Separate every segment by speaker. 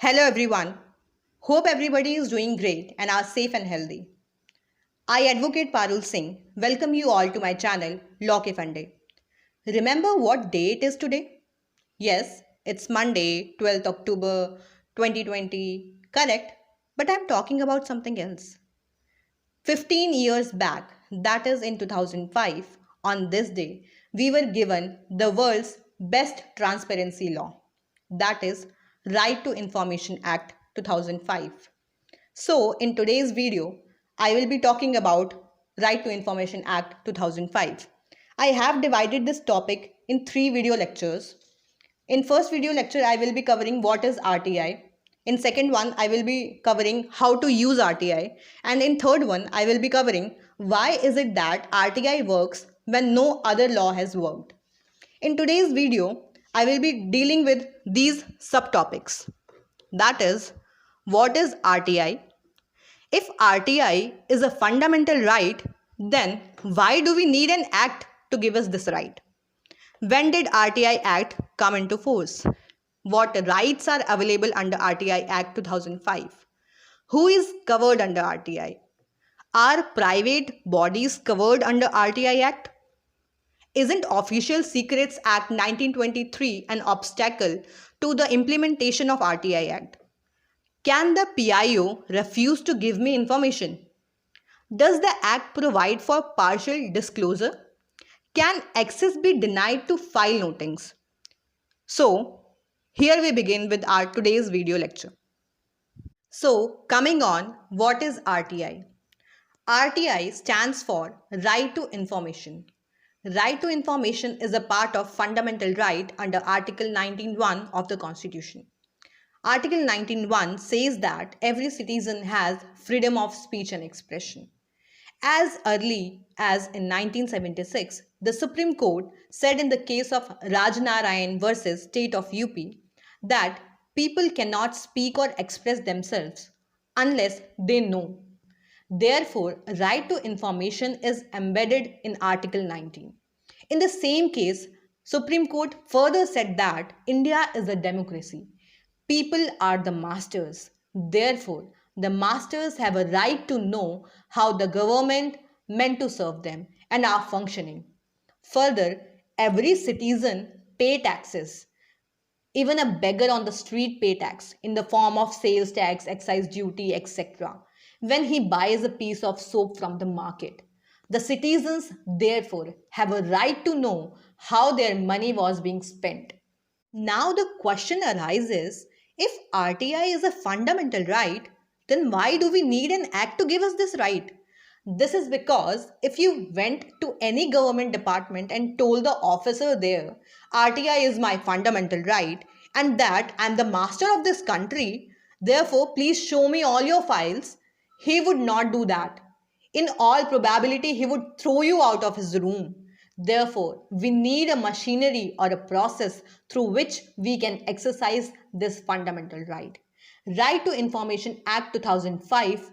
Speaker 1: Hello everyone. Hope everybody is doing great and are safe and healthy. I advocate Parul Singh. Welcome you all to my channel Law Ke Funde. Remember what day it is today? Yes, it's Monday, 12th October 2020. Correct, but I'm talking about something else. 15 years back, that is in 2005, on this day, we were given the world's best transparency law. That is Right to Information Act 2005. So, in today's video, I will be talking about Right to Information Act 2005. I have divided this topic in 3 video lectures. In first video lecture, I will be covering what is RTI. In second one, I will be covering how to use RTI. And in third one, I will be covering why is it that RTI works when no other law has worked. In today's video, I will be dealing with these subtopics. That is, what is RTI? If RTI is a fundamental right, then why do we need an act to give us this right? When did RTI Act come into force? What rights are available under RTI Act 2005? Who is covered under RTI? Are private bodies covered under RTI Act? Isn't Official Secrets Act 1923 an obstacle to the implementation of RTI Act? Can the PIO refuse to give me information? Does the Act provide for partial disclosure? Can access be denied to file notings? So, here we begin with our today's video lecture. So, coming on, what is RTI? RTI stands for Right to Information. Right to information is a part of fundamental right under Article 19(1) of the Constitution. Article 19(1) says that every citizen has freedom of speech and expression. As early as in 1976, the Supreme Court said in the case of Rajnarayan versus State of UP that people cannot speak or express themselves unless they know. Therefore, right to information is embedded in Article 19. In the same case, Supreme Court further said that India is a democracy. People are the masters. Therefore, the masters have a right to know how the government meant to serve them and are functioning. Further, every citizen pay taxes. Even a beggar on the street pay tax in the form of sales tax, excise duty, etc. when he buys a piece of soap from the market. The citizens therefore have a right to know how their money was being spent. Now the question arises, if RTI is a fundamental right, then why do we need an act to give us this right? This is because if you went to any government department and told the officer there, RTI is my fundamental right and that I'm the master of this country, therefore please show me all your files, he would not do that. In all probability, he would throw you out of his room. Therefore, we need a machinery or a process through which we can exercise this fundamental right. Right to Information Act 2005,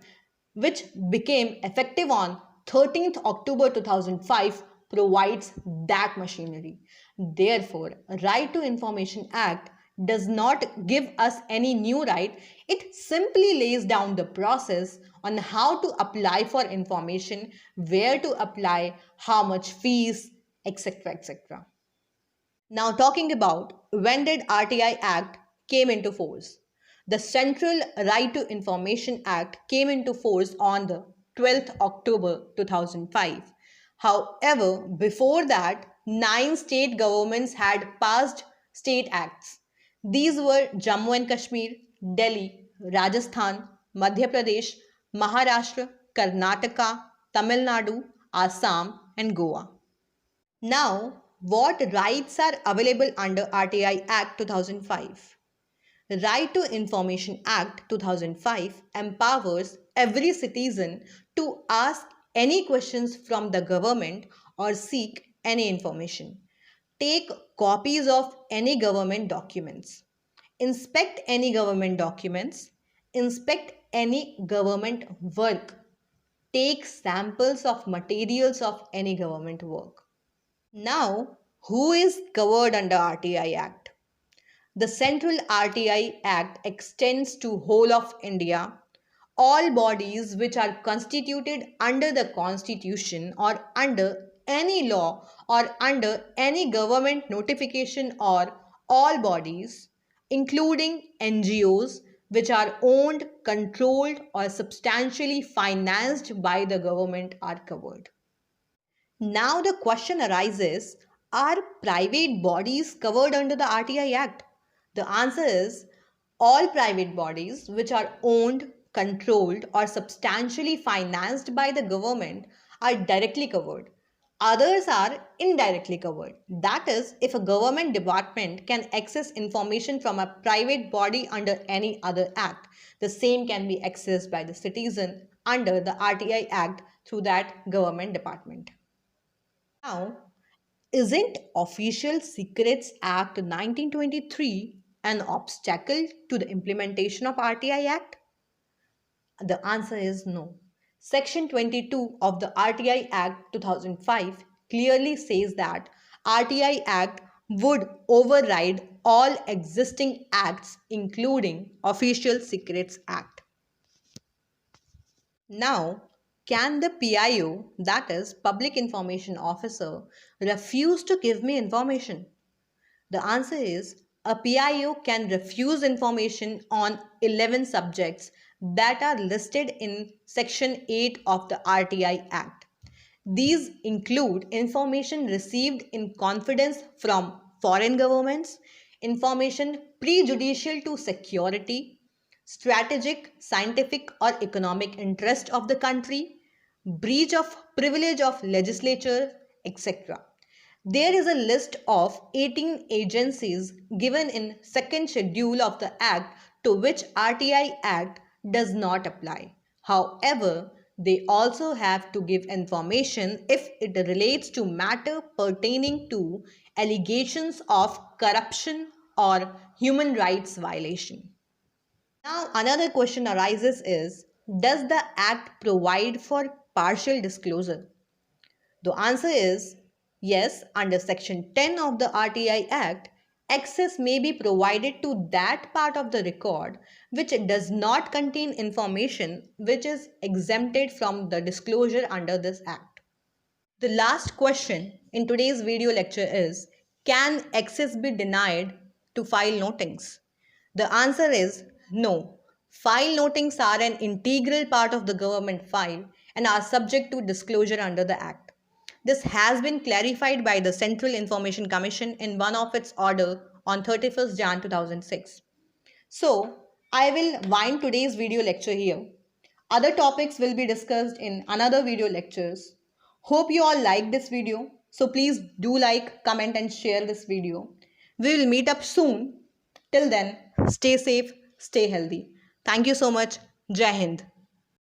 Speaker 1: which became effective on 13th October 2005, provides that machinery. Therefore, Right to Information Act does not give us any new right, it simply lays down the process on how to apply for information, where to apply, how much fees, etc. etc. Now talking about when did RTI Act came into force. The Central Right to Information Act came into force on the 12th October 2005. However, before that, 9 state governments had passed state acts. These were Jammu and Kashmir, Delhi, Rajasthan, Madhya Pradesh, Maharashtra, Karnataka, Tamil Nadu, Assam, and Goa. Now, what rights are available under RTI Act 2005? Right to Information Act 2005 empowers every citizen to ask any questions from the government or seek any information. Take copies of any government documents. Inspect any government documents. Inspect any government work. Take samples of materials of any government work. Now, who is covered under RTI Act? The Central RTI Act extends to whole of India. All bodies which are constituted under the Constitution or under any law or under any government notification, or all bodies, including NGOs, which are owned, controlled, or substantially financed by the government, are covered. Now the question arises, are private bodies covered under the RTI Act? The answer is all private bodies which are owned, controlled, or substantially financed by the government are directly covered. Others are indirectly covered. That is, if a government department can access information from a private body under any other act, the same can be accessed by the citizen under the RTI Act through that government department. Now, isn't Official Secrets Act 1923 an obstacle to the implementation of RTI Act? The answer is no. Section 22 of the RTI Act 2005 clearly says that RTI Act would override all existing acts including Official Secrets Act. Now, can the PIO, that is Public Information Officer, refuse to give me information? The answer is a PIO can refuse information on 11 subjects that are listed in Section 8 of the RTI Act. These include information received in confidence from foreign governments, information prejudicial to security, strategic, scientific, or economic interest of the country, breach of privilege of legislature, etc. There is a list of 18 agencies given in second schedule of the Act to which RTI Act does not apply. However, they also have to give information if it relates to matter pertaining to allegations of corruption or human rights violation. Now, another question arises is, does the Act provide for partial disclosure? The answer is yes, under Section 10 of the RTI Act, access may be provided to that part of the record which does not contain information which is exempted from the disclosure under this Act. The last question in today's video lecture is, can access be denied to file notings? The answer is no. File notings are an integral part of the government file and are subject to disclosure under the Act. This has been clarified by the Central Information Commission in one of its order on 31st Jan 2006. So, I will wind today's video lecture here. Other topics will be discussed in another video lectures. Hope you all like this video. So please do like, comment and share this video. We will meet up soon. Till then, stay safe, stay healthy. Thank you so much. Jai Hind.